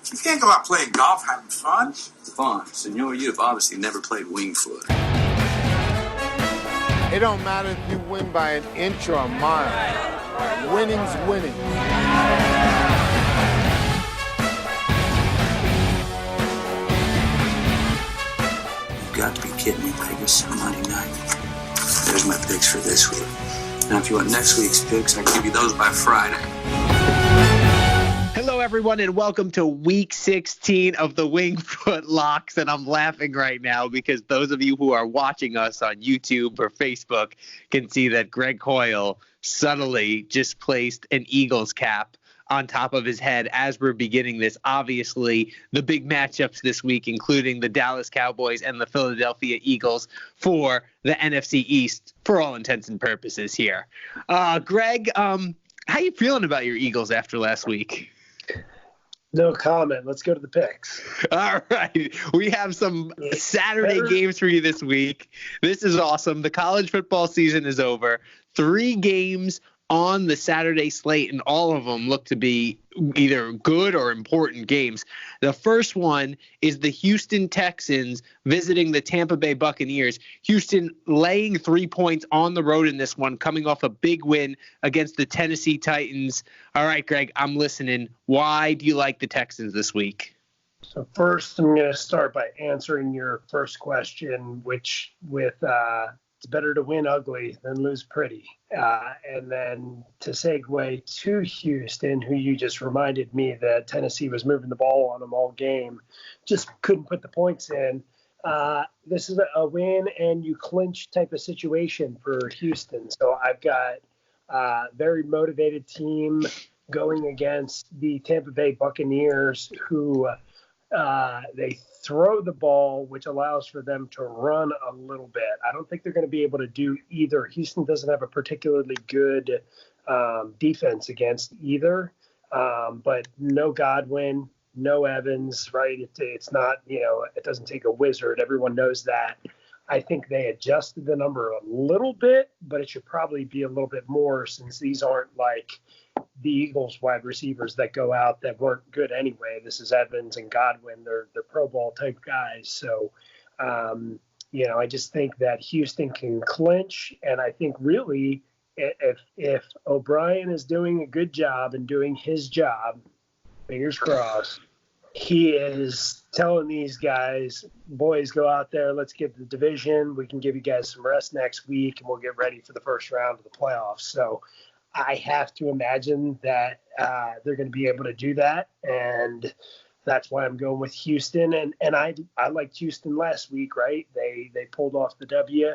You can't go out playing golf having fun. Fun. Senor, you have obviously never played Wingfoot. It don't matter if you win by an inch or a mile. Winning's winning. You've got to be kidding me, Vegas. On Monday night. There's my picks for this week. Now, if you want next week's picks, I can give you those by Friday. Hello, everyone, and welcome to Week 16 of the Wingfoot Locks. And I'm laughing right now because those of you who are watching us on YouTube or Facebook can see that Greg Hoyle subtly just placed an Eagles cap on top of his head as we're beginning this. Obviously, the big matchups this week, including the Dallas Cowboys and the Philadelphia Eagles for the NFC East, for all intents and purposes here. Greg, how you feeling about your Eagles after last week? No comment. Let's go to the picks. All right. We have some Saturday games for you this week. This is awesome. The college football season is over. 3 games on the Saturday slate, and all of them look to be either good or important games. The first one is the Houston Texans visiting the Tampa Bay Buccaneers. Houston laying 3 points on the road in this one, coming off a big win against the Tennessee Titans. All right, Greg, I'm listening. Why do you like the Texans this week? So first, I'm going to start by answering your first question, which with it's better to win ugly than lose pretty. And then to segue to Houston, who you just reminded me that Tennessee was moving the ball on them all game, just couldn't put the points in. This is a win and you clinch type of situation for Houston. So I've got a very motivated team going against the Tampa Bay Buccaneers, who they throw the ball, which allows for them to run a little bit. I don't think they're going to be able to do either. Houston doesn't have a particularly good defense against either, but no Godwin, no Evans, right? It's not, it doesn't take a wizard. Everyone knows that. I think they adjusted the number a little bit, but it should probably be a little bit more since these aren't like the Eagles wide receivers that go out that weren't good anyway. This is Evans and Godwin. They're Pro Bowl type guys. So, I just think that Houston can clinch. And I think really if O'Brien is doing a good job and doing his job, fingers crossed, he is telling these guys, boys, go out there. Let's get the division. We can give you guys some rest next week and we'll get ready for the first round of the playoffs. So, I have to imagine that they're going to be able to do that, and that's why I'm going with Houston. And I liked Houston last week, right? They pulled off the W.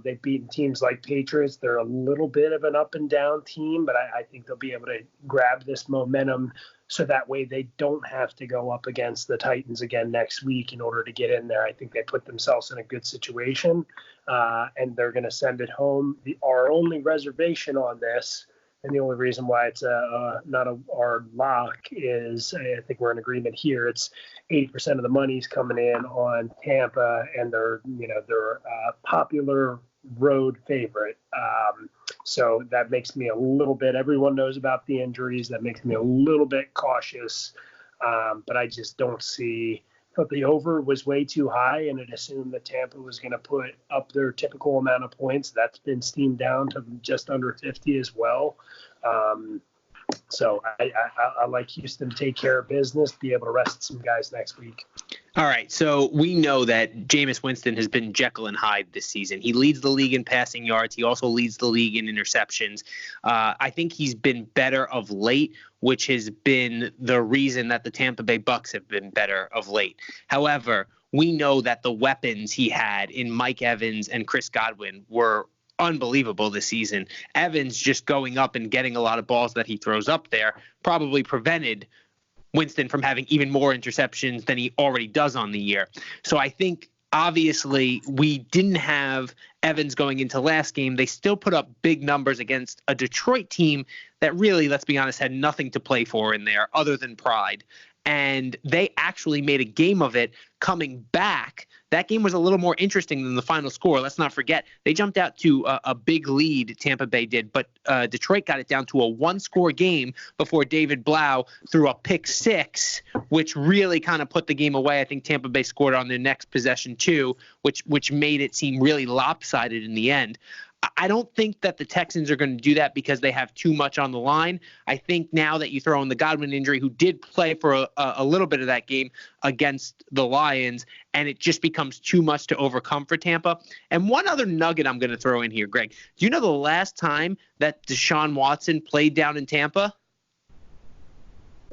They've beaten teams like Patriots. They're a little bit of an up and down team, but I think they'll be able to grab this momentum so that way they don't have to go up against the Titans again next week in order to get in there. I think they put themselves in a good situation, and they're going to send it home. Our only reservation on this, and the only reason why it's not our lock, is I think we're in agreement here. It's 80% of the money's coming in on Tampa, and they're a popular road favorite. So that makes me a little bit, everyone knows about the injuries. That makes me a little bit cautious. But I just don't see, but the over was way too high and it assumed that Tampa was going to put up their typical amount of points. That's been steamed down to just under 50 as well. So I like Houston to take care of business, be able to rest some guys next week. All right, so we know that Jameis Winston has been Jekyll and Hyde this season. He leads the league in passing yards. He also leads the league in interceptions. I think he's been better of late, which has been the reason that the Tampa Bay Bucs have been better of late. However, we know that the weapons he had in Mike Evans and Chris Godwin were unbelievable this season. Evans just going up and getting a lot of balls that he throws up there probably prevented Winston from having even more interceptions than he already does on the year. So I think obviously we didn't have Evans going into last game. They still put up big numbers against a Detroit team that really, let's be honest, had nothing to play for in there other than pride. And they actually made a game of it coming back that game was a little more interesting than the final score. Let's not forget, they jumped out to a big lead, Tampa Bay did, but Detroit got it down to a one-score game before David Blau threw a pick six, which really kind of put the game away. I think Tampa Bay scored on their next possession too, which made it seem really lopsided in the end. I don't think that the Texans are going to do that because they have too much on the line. I think now that you throw in the Godwin injury, who did play for a little bit of that game against the Lions, and it just becomes too much to overcome for Tampa. And one other nugget I'm going to throw in here, Greg. Do you know the last time that Deshaun Watson played down in Tampa?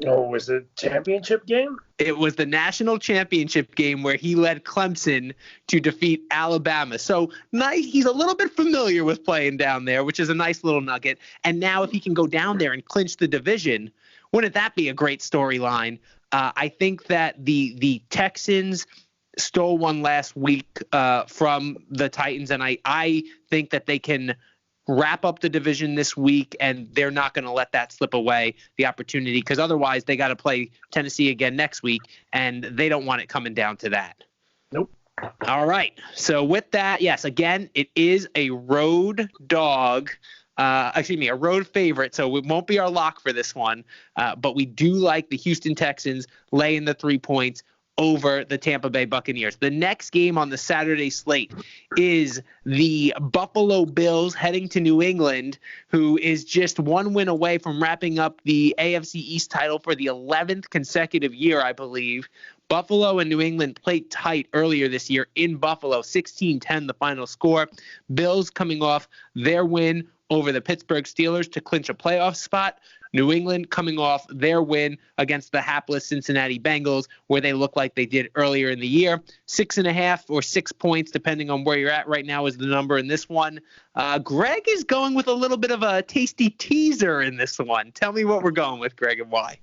Oh, was it a championship game? It was the national championship game where he led Clemson to defeat Alabama. So nice. He's a little bit familiar with playing down there, which is a nice little nugget. And now if he can go down there and clinch the division, wouldn't that be a great storyline? I think that the Texans stole one last week from the Titans, and I think that they can wrap up the division this week, and they're not going to let that slip away, the opportunity, because otherwise they got to play Tennessee again next week, and they don't want it coming down to that. Nope. All right. So with that, yes, again, it is a road dog. A road favorite, so it won't be our lock for this one. But we do like the Houston Texans laying the 3 points over the Tampa Bay Buccaneers. The next game on the Saturday slate is the Buffalo Bills heading to New England, who is just one win away from wrapping up the AFC East title for the 11th consecutive year, I believe. Buffalo and New England played tight earlier this year in Buffalo, 16-10 the final score. Bills coming off their win over the Pittsburgh Steelers to clinch a playoff spot. New England coming off their win against the hapless Cincinnati Bengals, where they look like they did earlier in the year. 6.5 or 6 points, depending on where you're at right now, is the number in this one. Greg is going with a little bit of a tasty teaser in this one. Tell me what we're going with, Greg, and why.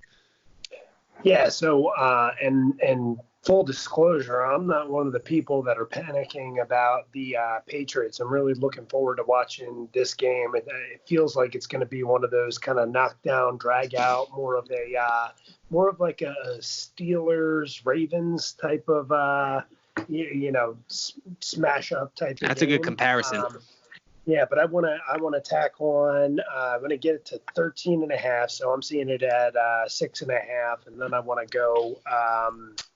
Yeah, so and full disclosure, I'm not one of the people that are panicking about the Patriots. I'm really looking forward to watching this game. It feels like it's going to be one of those kind of knockdown, drag out, more of like a Steelers Ravens type of smash up type. That's of game. A good comparison. Yeah, but I want to tack on. I'm going to get it to 13.5, so I'm seeing it at 6.5, and then I want to go.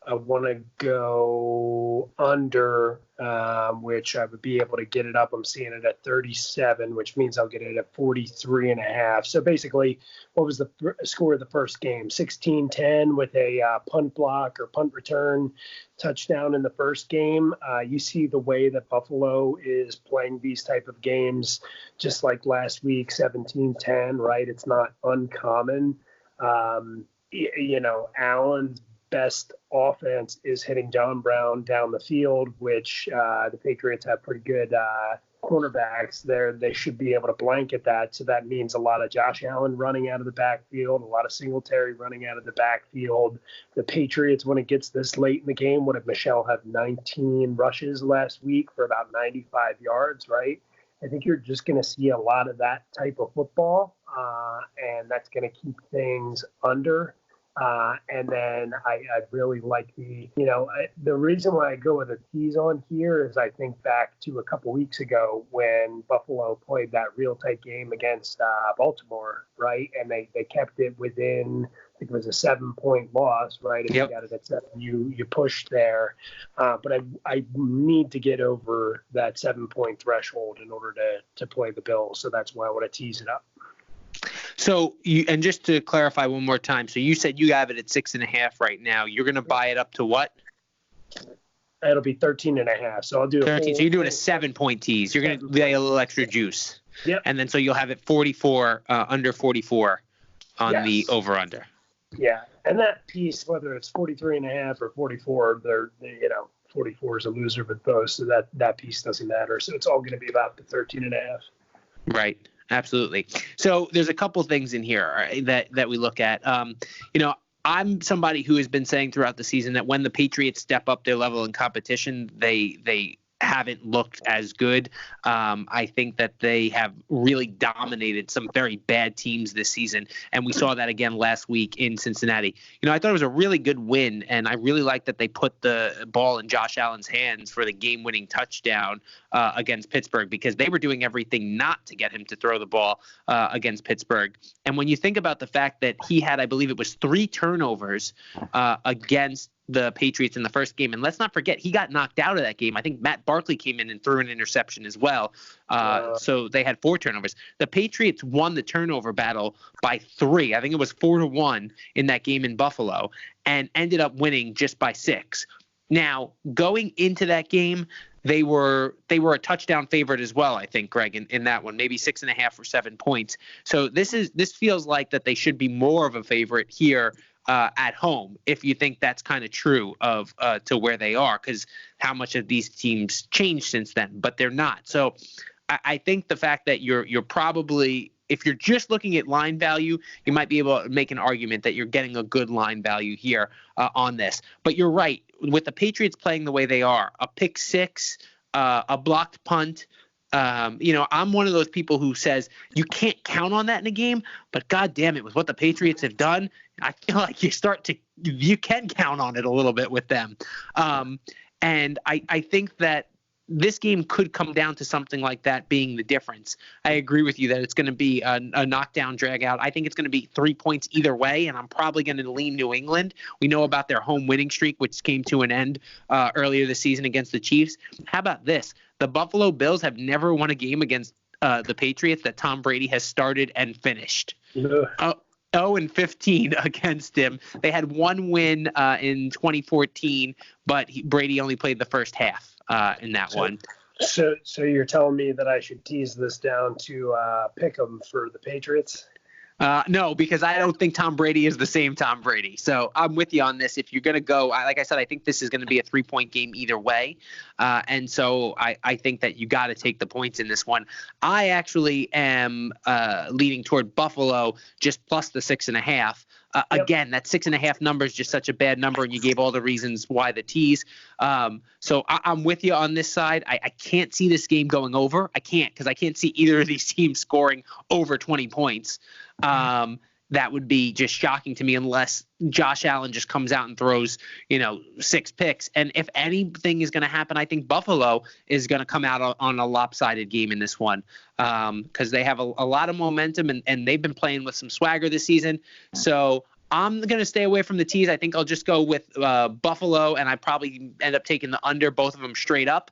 I want to go under, which I would be able to get it up. I'm seeing it at 37, which means I'll get it at 43.5. So basically, what was the score of the first game? 16-10 with a punt block or punt return touchdown in the first game. You see the way that Buffalo is playing these type of games, just like last week, 17-10, right? It's not uncommon. Allen's best offense is hitting John Brown down the field, which the Patriots have pretty good cornerbacks there. They should be able to blanket that. So that means a lot of Josh Allen running out of the backfield, a lot of Singletary running out of the backfield. The Patriots, when it gets this late in the game, what did Michelle have 19 rushes last week for about 95 yards, right? I think you're just going to see a lot of that type of football, and that's going to keep things under. And then I really like the reason why I go with a tease on here is I think back to a couple weeks ago when Buffalo played that real tight game against Baltimore, right? And they kept it within, I think it was a 7-point loss, right? If Yep. You got it at 7, you pushed there. But I need to get over that 7-point threshold in order to play the Bills. So that's why I want to tease it up. So and just to clarify one more time, so you said you have it at 6.5 right now. You're going to buy it up to what? It'll be 13.5. So I'll do 13. So you're doing a 7-point tease. You're going to lay a little extra juice. Yep. And then so you'll have it 44, under 44 on the over under. Yeah. And that piece, whether it's 43.5 or 44, 44 is a loser with both. So that piece doesn't matter. So it's all going to be about the 13.5. Right. Absolutely. So there's a couple things in here that we look at. I'm somebody who has been saying throughout the season that when the Patriots step up their level in competition, they haven't looked as good. I think that they have really dominated some very bad teams this season, and we saw that again last week in Cincinnati. I thought it was a really good win, and I really like that they put the ball in Josh Allen's hands for the game-winning touchdown against Pittsburgh, because they were doing everything not to get him to throw the ball against Pittsburgh. And when you think about the fact that he had, I believe it was 3 turnovers against the Patriots in the first game. And let's not forget, he got knocked out of that game. I think Matt Barkley came in and threw an interception as well. So they had 4 turnovers. The Patriots won the turnover battle by 3. I think it was 4-1 in that game in Buffalo, and ended up winning just by 6. Now, going into that game, they were a touchdown favorite as well, I think, Greg, in that one, maybe 6.5 or 7 points. So this feels like that they should be more of a favorite here at home, if you think that's kind of true of to where they are, because how much of these teams changed since then, but they're not. So I think the fact that you're probably, if you're just looking at line value, you might be able to make an argument that you're getting a good line value here on this. But you're right, with the Patriots playing the way they are, a pick 6, a blocked punt. I'm one of those people who says you can't count on that in a game, but God damn it, with what the Patriots have done, I feel like you can count on it a little bit with them. And I think that this game could come down to something like that being the difference. I agree with you that it's going to be a knockdown drag out. I think it's going to be 3 points either way, and I'm probably going to lean New England. We know about their home winning streak, which came to an end earlier this season against the Chiefs. How about this? The Buffalo Bills have never won a game against the Patriots that Tom Brady has started and finished. 0-15 against him. They had 1 win in 2014, but Brady only played the first half in that one. So you're telling me that I should tease this down to pick them for the Patriots? No, because I don't think Tom Brady is the same Tom Brady. So I'm with you on this. If you're going to go, like I said, I think this is going to be a 3-point game either way. And so I think that you got to take the points in this one. I actually am leaning toward Buffalo just plus the 6.5. Again, that 6.5 number is just such a bad number, and you gave all the reasons why the tease. So I'm with you on this side. I can't see this game going over. I can't, because I can't see either of these teams scoring over 20 points. That would be just shocking to me unless Josh Allen just comes out and throws, 6 picks. And if anything is going to happen, I think Buffalo is going to come out on a lopsided game in this one, because they have a lot of momentum and they've been playing with some swagger this season. So I'm going to stay away from the tease. I think I'll just go with Buffalo, and I probably end up taking the under, both of them straight up.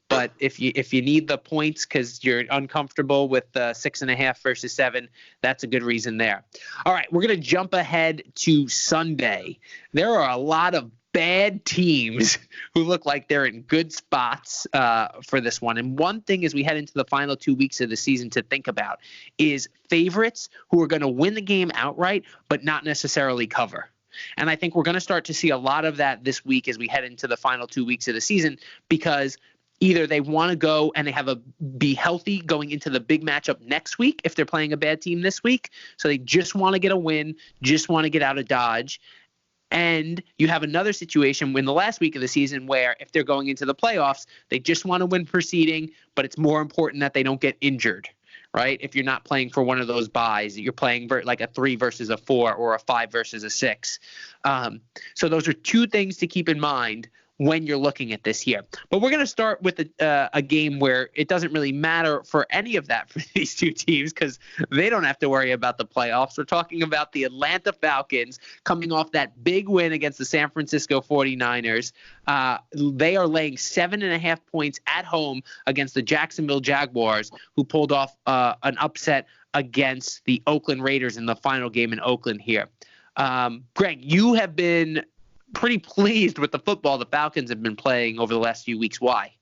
But if you need the points because you're uncomfortable with 6.5 versus 7, that's a good reason there. All right, we're going to jump ahead to Sunday. There are a lot of bad teams who look like they're in good spots for this one. And one thing as we head into the final 2 weeks of the season to think about is favorites who are going to win the game outright but not necessarily cover. And I think we're going to start to see a lot of that this week as we head into the final 2 weeks of the season, because either they want to go and they be healthy going into the big matchup next week if they're playing a bad team this week. So they just want to get a win, just want to get out of Dodge. And you have another situation in the last week of the season where if they're going into the playoffs, they just want to win proceeding, but it's more important that they don't get injured, right? If you're not playing for one of those buys, you're playing like a 3 versus a 4 or a 5 versus a 6. So those are 2 things to keep in mind when you're looking at this here. But we're going to start with a game where it doesn't really matter for any of that for these 2 teams because they don't have to worry about the playoffs. We're talking about the Atlanta Falcons coming off that big win against the San Francisco 49ers. They are laying 7.5 points at home against the Jacksonville Jaguars, who pulled off an upset against the Oakland Raiders in the final game in Oakland here. Greg, you have been pretty pleased with the football the Falcons have been playing over the last few weeks. Why?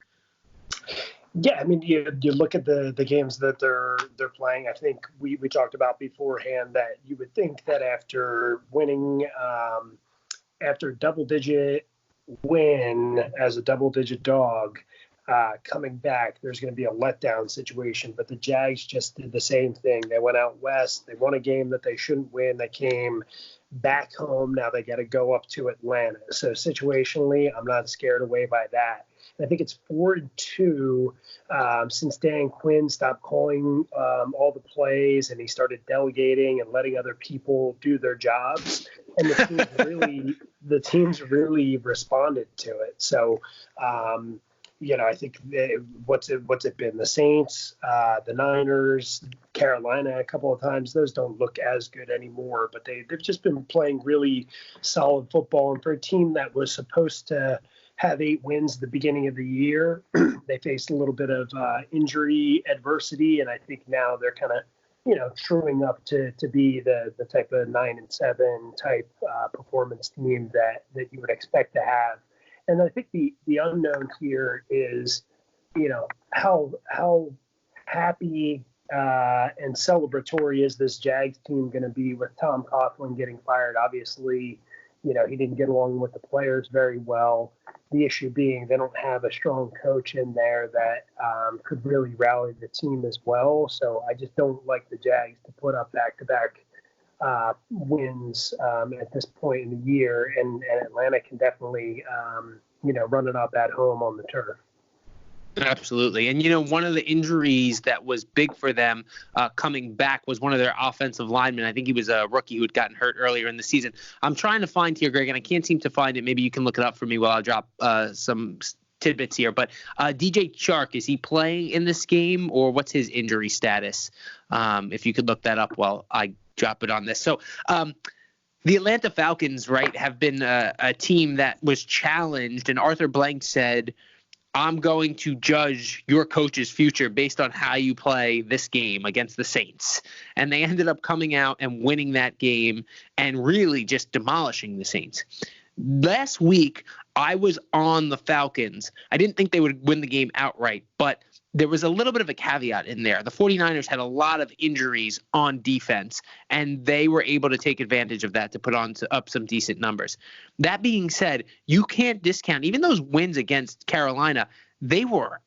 Yeah, I mean, you look at the games that they're playing. I think we talked about beforehand that you would think that after winning, after double-digit win as a double-digit dog, coming back, there's going to be a letdown situation. But the Jags just did the same thing. They went out west. They won a game that they shouldn't win. They came back home. Now they got to go up to Atlanta. So situationally, I'm not scared away by that. I think it's 4-2 since Dan Quinn stopped calling all the plays and he started delegating and letting other people do their jobs. And the teams really responded to it. So, I think what's it been? The Saints, the Niners, Carolina a couple of times. Those don't look as good anymore, but they've just been playing really solid football. And for a team that was supposed to have 8 wins at the beginning of the year, they faced a little bit of injury adversity, and I think now they're kind of truing up to be the type of 9-7 type performance team that you would expect to have. And I think the unknown here is, how happy and celebratory is this Jags team going to be with Tom Coughlin getting fired? Obviously, he didn't get along with the players very well. The issue being they don't have a strong coach in there that could really rally the team as well. So I just don't like the Jags to put up back-to-back wins at this point in the year, and Atlanta can definitely run it up at home on the turf. Absolutely. And, one of the injuries that was big for them coming back was one of their offensive linemen. I think he was a rookie who had gotten hurt earlier in the season. I'm trying to find here, Greg, and I can't seem to find it. Maybe you can look it up for me while I drop some tidbits here. But DJ Chark, is he playing in this game, or what's his injury status? If you could look that up while I drop it on this. So the Atlanta Falcons, right, have been a team that was challenged, and Arthur Blank said, I'm going to judge your coach's future based on how you play this game against the Saints. And they ended up coming out and winning that game and really just demolishing the Saints. Last week, I was on the Falcons. I didn't think they would win the game outright, but there was a little bit of a caveat in there. The 49ers had a lot of injuries on defense, and they were able to take advantage of that to put up some decent numbers. That being said, you can't discount even those wins against Carolina. They were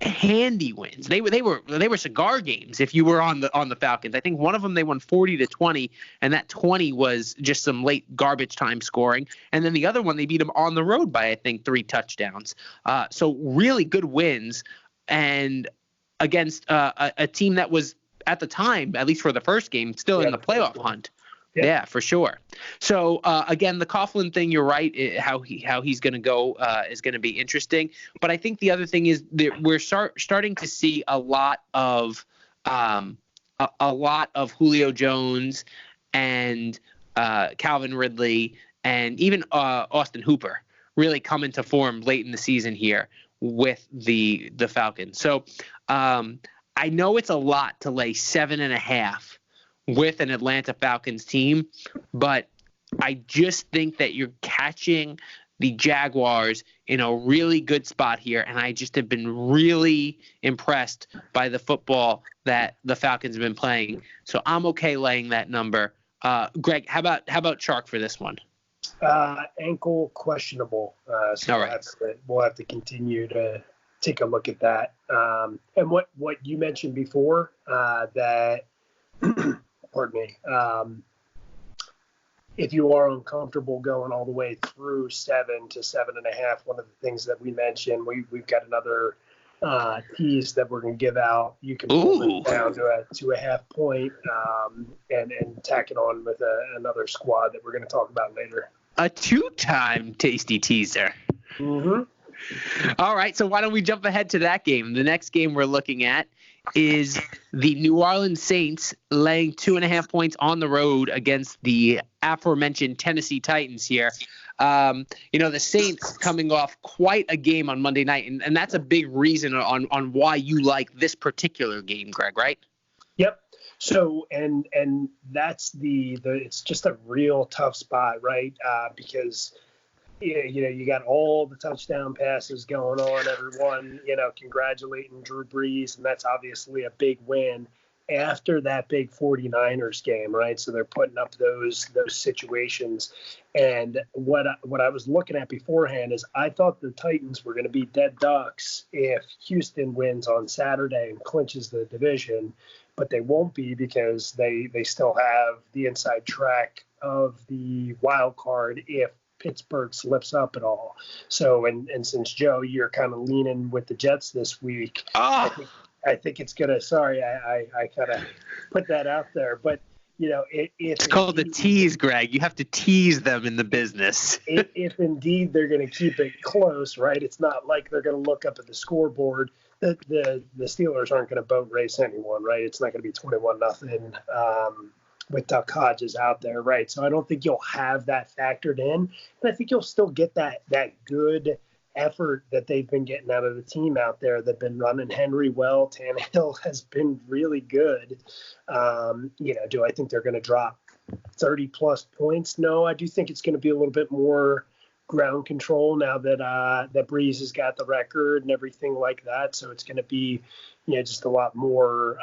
handy wins. They were cigar games if you were on the Falcons. I think one of them they won 40-20, and that 20 was just some late garbage time scoring. And then the other one they beat them on the road by I think 3 touchdowns. So really good wins. And against a team that was, at the time, at least for the first game, still in the playoff hunt. Yeah, for sure. So, again, the Coughlin thing, you're right, how he's going to go is going to be interesting. But I think the other thing is that we're starting to see a lot of Julio Jones and Calvin Ridley and even Austin Hooper really come into form late in the season here with the Falcons. So I know it's a lot to lay 7.5 with an Atlanta Falcons team, but I just think that you're catching the Jaguars in a really good spot here, and I just have been really impressed by the football that the Falcons have been playing. So I'm okay laying that number. Greg, how about Chark for this one? Ankle questionable. So all right. We'll have to continue to take a look at that. And what you mentioned before, that, pardon me, if you are uncomfortable going all the way through 7 to 7.5, one of the things that we mentioned, we've got another tease that we're going to give out. You can pull it down to a half point and tack it on with another squad that we're going to talk about later. A 2-time tasty teaser. Mm-hmm. All right, so why don't we jump ahead to that game? The next game we're looking at is the New Orleans Saints laying 2.5 points on the road against the aforementioned Tennessee Titans here. The Saints coming off quite a game on Monday night, and that's a big reason on why you like this particular game, Greg, right? Yep. So, and that's it's just a real tough spot, right? Because you got all the touchdown passes going on, everyone, congratulating Drew Brees, and that's obviously a big win after that big 49ers game, right? So they're putting up those situations. And what I was looking at beforehand is I thought the Titans were going to be dead ducks if Houston wins on Saturday and clinches the division, but they won't be because they still have the inside track of the wild card if Pittsburgh slips up at all. So, and since Joe, you're kind of leaning with the Jets this week, I think it's gonna. Sorry, I kind of put that out there, but it's called the tease, Greg. You have to tease them in the business. if indeed they're going to keep it close, right? It's not like they're going to look up at the scoreboard. The Steelers aren't going to boat race anyone, right? It's not going to be 21-0 with Duck Hodges out there, right? So I don't think you'll have that factored in, and I think you'll still get that good effort that they've been getting out of the team out there. They've been running Henry well. Tannehill has been really good. Do I think they're going to drop 30 plus points? No, I do think it's going to be a little bit more ground control now that that Breeze has got the record and everything like that. So it's going to be, just a lot more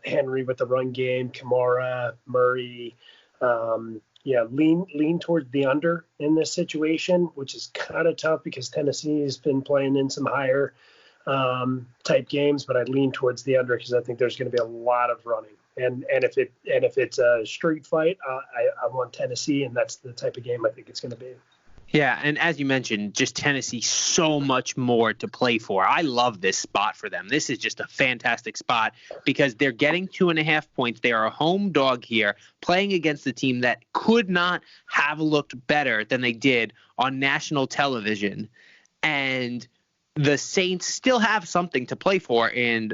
Henry with the run game, Kamara, Murray, lean towards the under in this situation, which is kind of tough because Tennessee has been playing in some higher type games, but I lean towards the under because I think there's going to be a lot of running. And if it's a street fight, I want Tennessee, and that's the type of game I think it's going to be. Yeah, and as you mentioned, just Tennessee, so much more to play for. I love this spot for them. This is just a fantastic spot because they're getting 2.5 points. They are a home dog here, playing against a team that could not have looked better than they did on national television. And the Saints still have something to play for in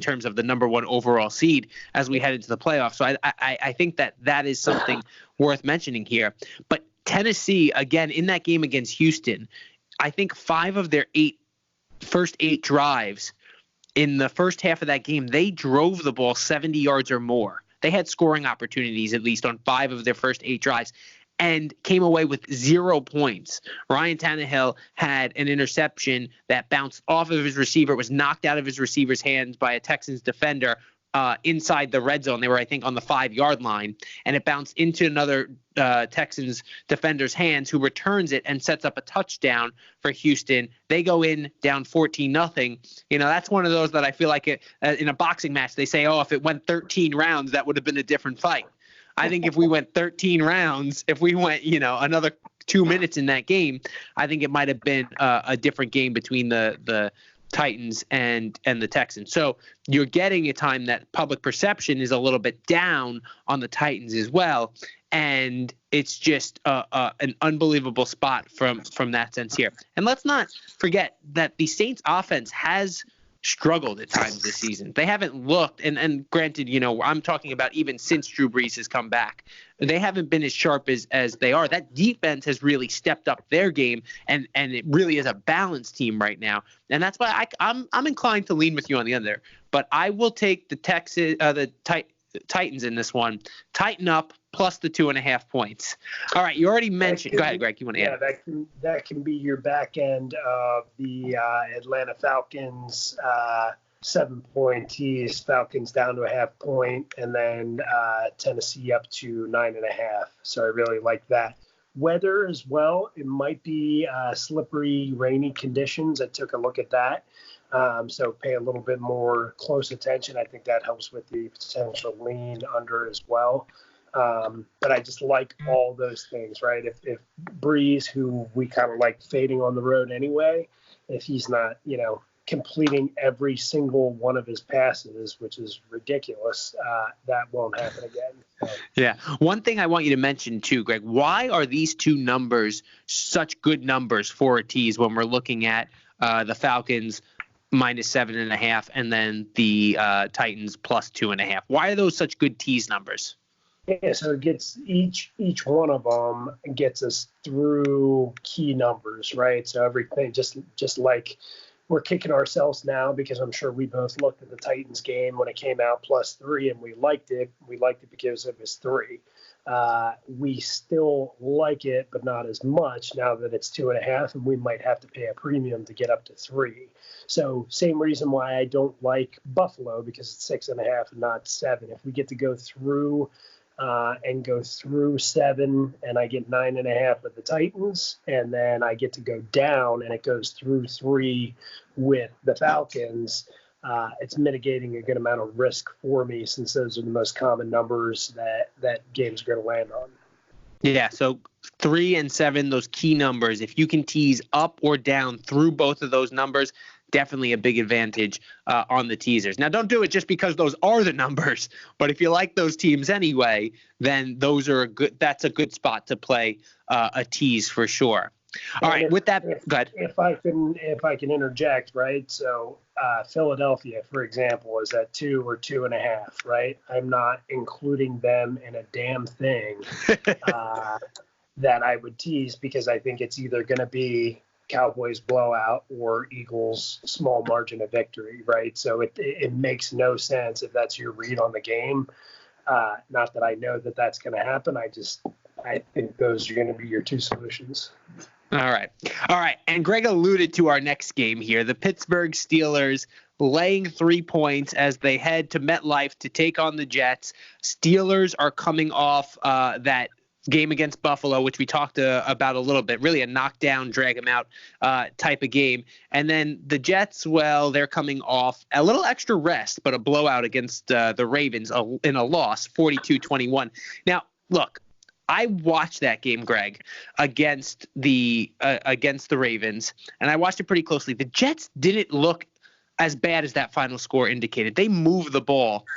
terms of the number one overall seed as we head into the playoffs. So I think that is something worth mentioning here. But Tennessee, again, in that game against Houston, I think 5 of their first 8 drives in the first half of that game, they drove the ball 70 yards or more. They had scoring opportunities at least on 5 of their first 8 drives and came away with 0 points. Ryan Tannehill had an interception that bounced off of his receiver, was knocked out of his receiver's hands by a Texans defender inside the red zone. They were, I think, on the 5-yard line, and it bounced into another Texans defender's hands, who returns it and sets up a touchdown for Houston. They go in down 14-0. That's one of those that I feel like in a boxing match, they say, if it went 13 rounds, that would have been a different fight. I think if we went 13 rounds, if we went, another 2 minutes in that game, I think it might have been a different game between the Titans and the Texans. So you're getting a time that public perception is a little bit down on the Titans as well. And it's just an unbelievable spot from that sense here. And let's not forget that the Saints offense has struggled at times this season. They haven't looked, and granted, I'm talking about even since Drew Brees has come back, they haven't been as sharp as they are. That defense has really stepped up their game, and it really is a balanced team right now. And that's why I'm inclined to lean with you on the under. But I will take the Titans in this one. Tighten up plus the 2.5 points. All right, you already mentioned. Go ahead, Greg. You want to add? That can be your back end of the Atlanta Falcons 7-point tease. Falcons down to a 0.5 point, and then Tennessee up to 9.5. So I really like that. Weather as well. It might be slippery, rainy conditions. I took a look at that. So pay a little bit more close attention. I think that helps with the potential lean under as well. But I just like all those things, right? If Breeze, who we kind of like fading on the road anyway, if he's not, completing every single one of his passes, which is ridiculous, that won't happen again. So. Yeah. One thing I want you to mention too, Greg, why are these two numbers such good numbers for a tease when we're looking at the Falcons minus 7.5 and then the Titans plus 2.5? Why are those such good tease numbers? Yeah, so it gets each one of them gets us through key numbers, right? So everything, just like we're kicking ourselves now because I'm sure we both looked at the Titans game when it came out +3 and we liked it. We liked it because it was 3. We still like it, but not as much now that it's 2.5, and we might have to pay a premium to get up to 3. So same reason why I don't like Buffalo, because it's 6.5 and not 7. If we get to go through and go through 7, and I get 9.5 with the Titans, and then I get to go down and it goes through 3 with the Falcons, it's mitigating a good amount of risk for me, since those are the most common numbers that games are going to land on. Yeah, so 3 and 7, those key numbers. If you can tease up or down through both of those numbers, definitely a big advantage on the teasers. Now, don't do it just because those are the numbers, but if you like those teams anyway, then that's a good spot to play a tease for sure. All right, with that, go ahead. If I can interject, right? So Philadelphia, for example, is at 2 or 2.5, right? I'm not including them in a damn thing that I would tease, because I think it's either going to be Cowboys blowout or Eagles small margin of victory, right? So it makes no sense if that's your read on the game. Not that I know that that's going to happen. I think those are going to be your two solutions. All right. And Greg alluded to our next game here. The Pittsburgh Steelers laying 3 points as they head to MetLife to take on the Jets. Steelers are coming off that game against Buffalo, which we talked about a little bit, really a knockdown, drag them out type of game. And then the Jets, well, they're coming off a little extra rest, but a blowout against the Ravens in a loss, 42-21. Now, look, I watched that game, Greg, against the Ravens, and I watched it pretty closely. The Jets didn't look as bad as that final score indicated. They moved the ball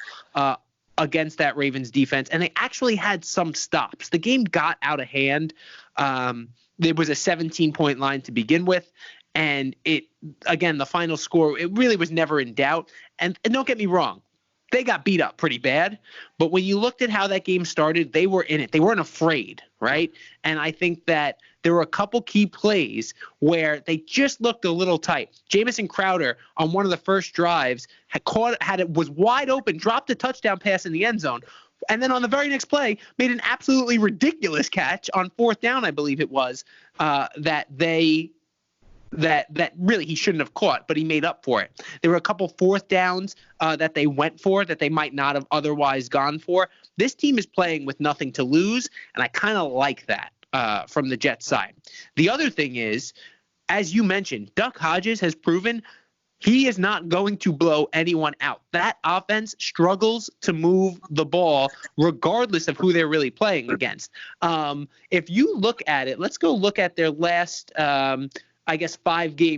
against that Ravens defense, and they actually had some stops. The game got out of hand. There was a 17-point line to begin with, and the final score, it really was never in doubt. And don't get me wrong, they got beat up pretty bad, but when you looked at how that game started, they were in it. They weren't afraid, right? And I think that there were a couple key plays where they just looked a little tight. Jamison Crowder on one of the first drives was wide open, dropped a touchdown pass in the end zone, and then on the very next play made an absolutely ridiculous catch on 4th down, I believe it was, that really he shouldn't have caught, but he made up for it. There were a couple 4th downs that they went for that they might not have otherwise gone for. This team is playing with nothing to lose, and I kind of like that from the Jets side. The other thing is, as you mentioned, Duck Hodges has proven he is not going to blow anyone out. That offense struggles to move the ball regardless of who they're really playing against. If you look at it, let's go look at their last 3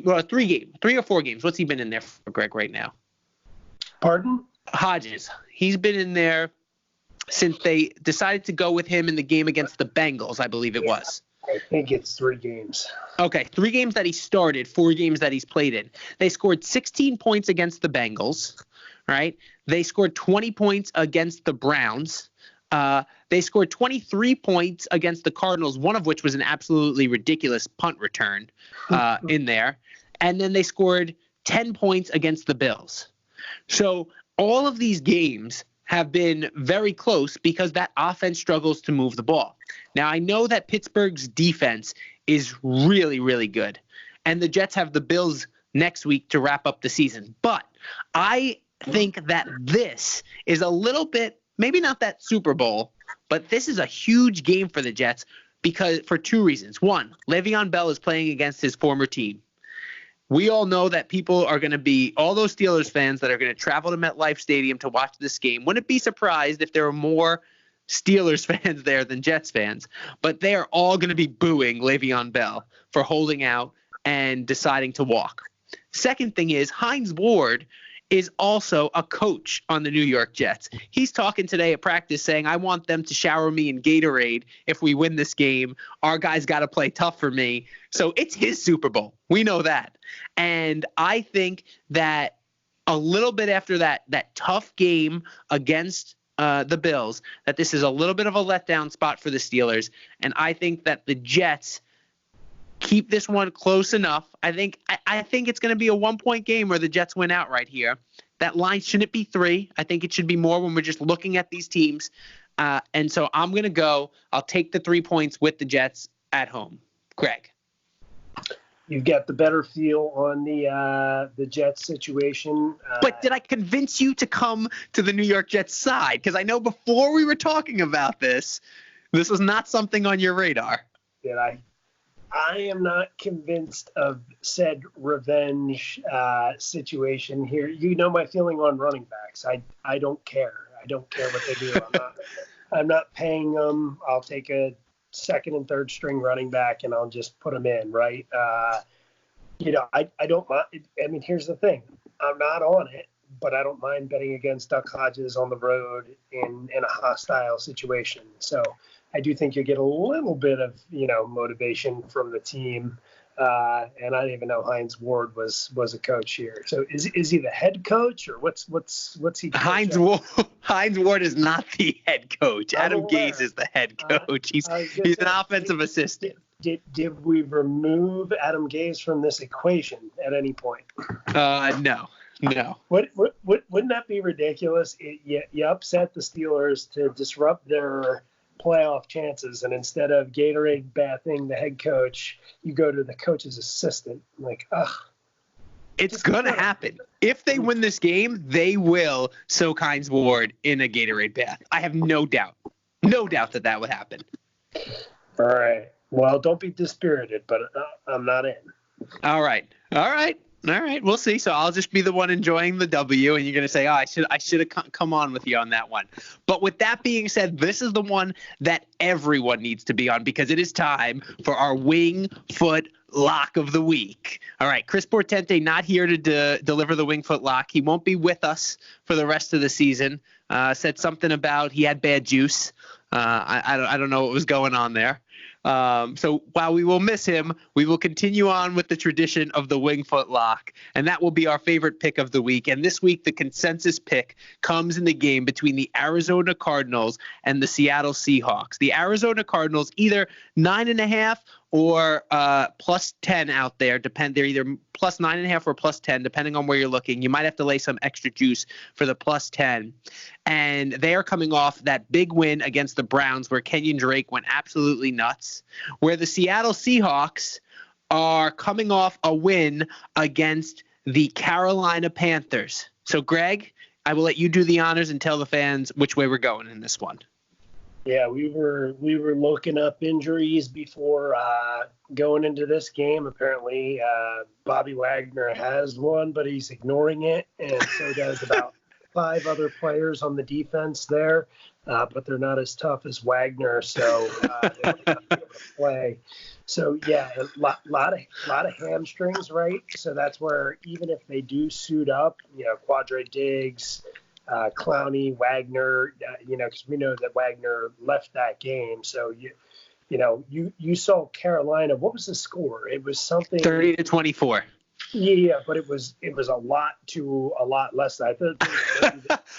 or 4 games. What's he been in there for, Greg, right now? Pardon? Hodges. He's been in there since they decided to go with him in the game against the Bengals, I believe it was. I think it's 3 games. Okay, 3 games that he started, 4 games that he's played in. They scored 16 points against the Bengals, right? They scored 20 points against the Browns. They scored 23 points against the Cardinals, one of which was an absolutely ridiculous punt return in there. And then they scored 10 points against the Bills. So all of these games have been very close because that offense struggles to move the ball. Now, I know that Pittsburgh's defense is really, really good, and the Jets have the Bills next week to wrap up the season. But I think that this is a little bit, maybe not that Super Bowl, but this is a huge game for the Jets for 2 reasons. One, Le'Veon Bell is playing against his former team. We all know that people are going to be, all those Steelers fans that are going to travel to MetLife Stadium to watch this game. Wouldn't be surprised if there were more Steelers fans there than Jets fans, but they are all going to be booing Le'Veon Bell for holding out and deciding to walk. Second thing is, Hines Ward is also a coach on the New York Jets. He's talking today at practice saying, I want them to shower me in Gatorade if we win this game. Our guys got to play tough for me. So it's his Super Bowl. We know that. And I think that a little bit after that tough game against the Bills, that this is a little bit of a letdown spot for the Steelers. And I think that the Jets keep this one close enough. I think it's going to be a 1-point game where the Jets win outright here. That line shouldn't be 3. I think it should be more when we're just looking at these teams. And so I'm going to go. I'll take the 3 points with the Jets at home. Greg. You've got the better feel on the Jets situation. But did I convince you to come to the New York Jets side? Because I know before we were talking about this was not something on your radar. Did I? I am not convinced of said revenge situation here. You know my feeling on running backs. I don't care. I don't care what they do. I'm not paying them. I'll take a second and third string running back, and I'll just put them in, right? I don't mind. I mean, here's the thing. I'm not on it, but I don't mind betting against Duck Hodges on the road in a hostile situation. So I do think you get a little bit of, motivation from the team. And I didn't even know Hines Ward was a coach here. So is he the head coach, or what's he? Hines Ward is not the head coach. Adam Gase is the head coach. He's an offensive assistant. Did we remove Adam Gase from this equation at any point? No. Wouldn't that be ridiculous? You upset the Steelers to disrupt their playoff chances, and instead of Gatorade bathing the head coach, you go to the coach's assistant. Like, ugh. It's going to happen. If they win this game, they will soak Hines Ward in a Gatorade bath. I have no doubt. No doubt that would happen. All right. Well, don't be dispirited, but I'm not in. All right. We'll see. So I'll just be the one enjoying the W, and you're going to say, I should have come on with you on that one. But with that being said, this is the one that everyone needs to be on, because it is time for our Wingfoot lock of the week. All right, Chris Portente not here to deliver the Wingfoot lock. He won't be with us for the rest of the season. Said something about he had bad juice. I don't know what was going on there. So while we will miss him, we will continue on with the tradition of the Wingfoot lock, and that will be our favorite pick of the week. And this week, the consensus pick comes in the game between the Arizona Cardinals and the Seattle Seahawks. The Arizona Cardinals either 9.5 or plus 10 out there. They're either plus 9.5 or plus 10, depending on where you're looking. You might have to lay some extra juice for the plus 10. And they are coming off that big win against the Browns where Kenyon Drake went absolutely nuts, where the Seattle Seahawks are coming off a win against the Carolina Panthers. So, Greg, I will let you do the honors and tell the fans which way we're going in this one. Yeah, we were looking up injuries before going into this game. Apparently, Bobby Wagner has one, but he's ignoring it, and so does about 5 other players on the defense there. But they're not as tough as Wagner, so they might not be able to play. So yeah, a lot of hamstrings, right? So that's where even if they do suit up, Quadre Diggs, Clowney, Wagner, because we know that Wagner left that game. So you saw Carolina. What was the score? It was something 30-24. Yeah, but it was a lot to a lot less. I thought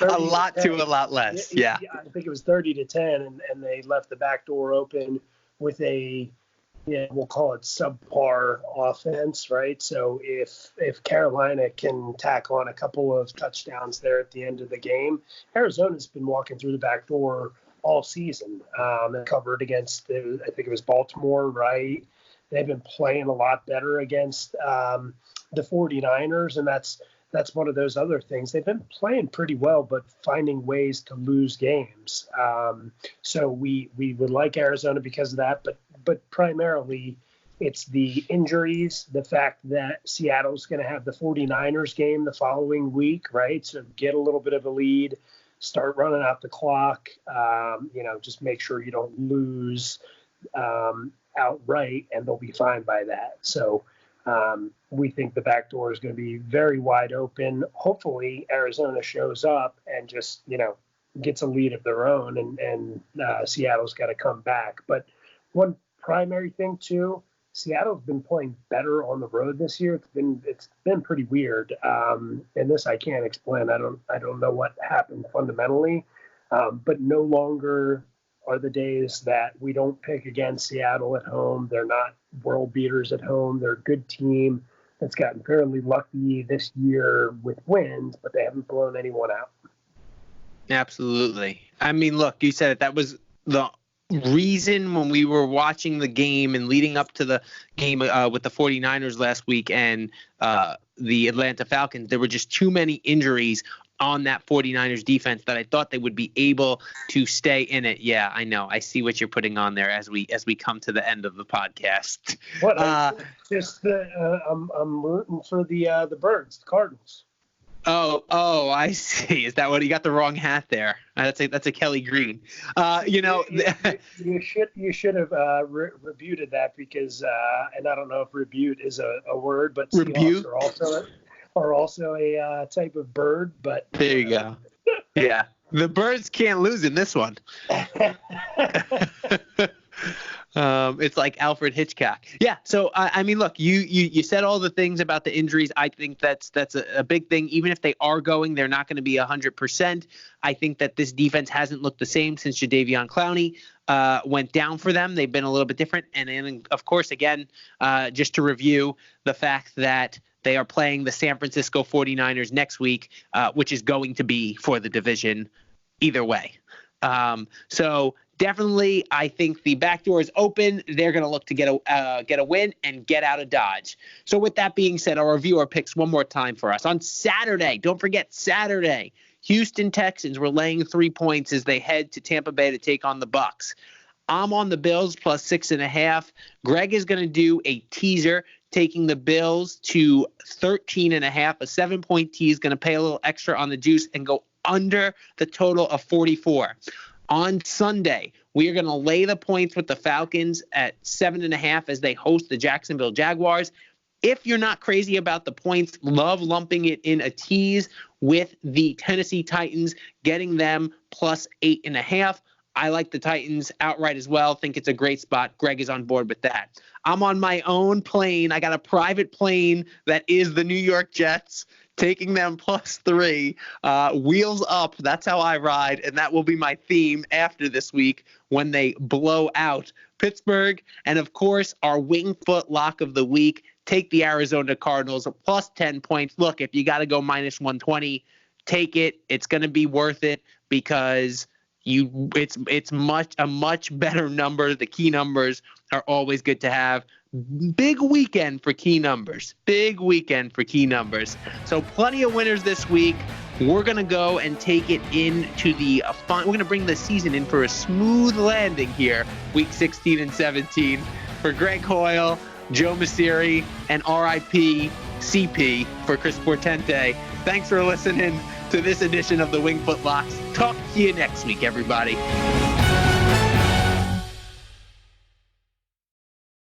a lot to a lot less. Yeah. I think it was 30-10, and they left the back door open with a, we'll call it subpar offense, right? So if Carolina can tack on a couple of touchdowns there at the end of the game, Arizona's been walking through the back door all season. They covered against, I think it was Baltimore, right? They've been playing a lot better against the 49ers, and that's one of those other things. They've been playing pretty well, but finding ways to lose games. So we would like Arizona because of that, but primarily it's the injuries, the fact that Seattle's going to have the 49ers game the following week, right? So get a little bit of a lead, start running out the clock, just make sure you don't lose outright, and they'll be fine by that. So we think the back door is going to be very wide open. Hopefully Arizona shows up and just, gets a lead of their own, and Seattle's got to come back. But one primary thing too, Seattle's been playing better on the road this year. It's been pretty weird. And this I can't explain. I don't know what happened fundamentally, but no longer are the days that we don't pick against Seattle at home. They're not world beaters at home. They're a good team that's gotten fairly lucky this year with wins, but they haven't blown anyone out. Absolutely. I mean, look, you said it. That was the reason when we were watching the game and leading up to the game with the 49ers last week and the Atlanta Falcons, there were just too many injuries on that 49ers defense that I thought they would be able to stay in it. Yeah, I know. I see what you're putting on there as we come to the end of the podcast. What? I'm rooting for the Birds, the Cardinals. Oh, I see. Is that what you got the wrong hat there? That's a Kelly Green. You should have rebuted that because, and I don't know if rebute is a word, but Seahawks are also a type of bird. But there you go. Yeah, the birds can't lose in this one. It's like Alfred Hitchcock. Yeah. So I mean, look, you said all the things about the injuries. I think that's a big thing. Even if they are going, they're not going to be 100%. I think that this defense hasn't looked the same since Jadeveon Clowney went down for them. They've been a little bit different. And then, of course, again, just to review the fact that they are playing the San Francisco 49ers next week, which is going to be for the division either way. So definitely, I think the back door is open. They're going to look to get a win and get out of Dodge. So with that being said, I'll review our picks one more time for us. On Saturday, don't forget Saturday, Houston Texans were laying 3 points as they head to Tampa Bay to take on the Bucs. I'm on the Bills plus 6.5. Greg is going to do a teaser, taking the Bills to 13.5. A 7-point tease, going to pay a little extra on the juice and go under the total of 44. On Sunday, we are going to lay the points with the Falcons at 7.5 as they host the Jacksonville Jaguars. If you're not crazy about the points, love lumping it in a tease with the Tennessee Titans, getting them plus 8.5. I like the Titans outright as well. Think it's a great spot. Greg is on board with that. I'm on my own plane. I got a private plane that is the New York Jets, taking them plus 3. Wheels up. That's how I ride. And that will be my theme after this week when they blow out Pittsburgh. And, of course, our Wingfoot lock of the week. Take the Arizona Cardinals plus 10 points. Look, if you got to go minus 120, take it. It's going to be worth it because it's a much better number. The key numbers are always good to have. Big weekend for key numbers. So plenty of winners this week. We're going to go and take it into the fun. We're going to bring the season in for a smooth landing here, week 16 and 17. For Greg Hoyle, Joe Masseri, and RIP CP for Chris Portente. Thanks for listening to this edition of the Wingfoot Locks. Talk to you next week, everybody.